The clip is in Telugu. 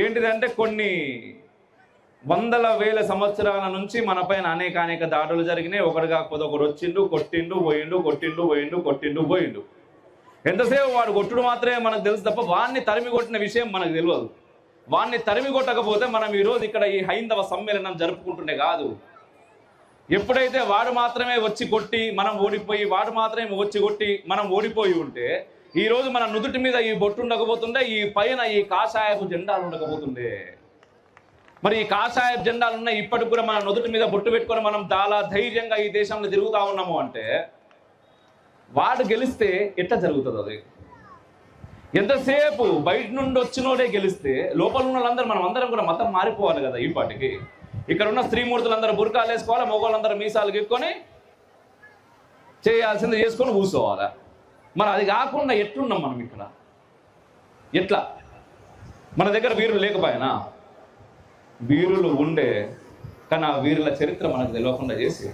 ఏంటిదంటే కొన్ని వందల వేల సంవత్సరాల నుంచి మన పైన అనేక దాడులు జరిగినాయి. ఒకటి కాకపోతే ఒకడు వచ్చిండు, కొట్టిండు పోయిండు, కొట్టిండు పోయిండు, కొట్టిండు పోయిండు. ఎంతసేపు వాడు కొట్టుడు మాత్రమే మనకు తెలుసు తప్ప వాడిని తరిమి కొట్టిన విషయం మనకు తెలియదు. వాడిని తరిమి కొట్టకపోతే మనం ఈరోజు ఇక్కడ ఈ హైందవ సమ్మేళనం జరుపుకుంటుండే కాదు. ఎప్పుడైతే వాడు మాత్రమే వచ్చి కొట్టి మనం ఓడిపోయి, వాడు మాత్రమే వచ్చి కొట్టి మనం ఓడిపోయి ఉంటే ఈరోజు మన నుదుటి మీద ఈ బొట్టు ఉండకపోతుండే, ఈ పైన ఈ కాషాయపు జెండాలు ఉండకపోతుండే. మరి ఈ కాషాయపు జెండాలు ఉన్నాయి, ఇప్పటికి కూడా మన నుదుటి మీద బొట్టు పెట్టుకొని మనం చాలా ధైర్యంగా ఈ దేశంలో తిరుగుతూ ఉన్నాము అంటే వాడు గెలిస్తే ఎట్లా జరుగుతుంది? అది ఎంతసేపు బయట నుండి వచ్చినోడే గెలిస్తే లోపల ఉన్న వాళ్ళందరూ మనం అందరం కూడా మతం మారిపోవాలి కదా. ఈ పాటికి ఇక్కడ ఉన్న స్త్రీమూర్తులందరూ బుర్కాలు వేసుకోవాలి, మగవాళ్ళందరూ మీసాలు గిక్కొని చేయాల్సింది చేసుకొని కూర్చోవాలి. మరి అది కాకుండా ఎట్లున్నాం మనం ఇక్కడ? ఎట్లా? మన దగ్గర వీరులు లేకపోయినా వీరులు ఉండే, కానీ ఆ వీరుల చరిత్ర మనకు తెలియకుండా చేసి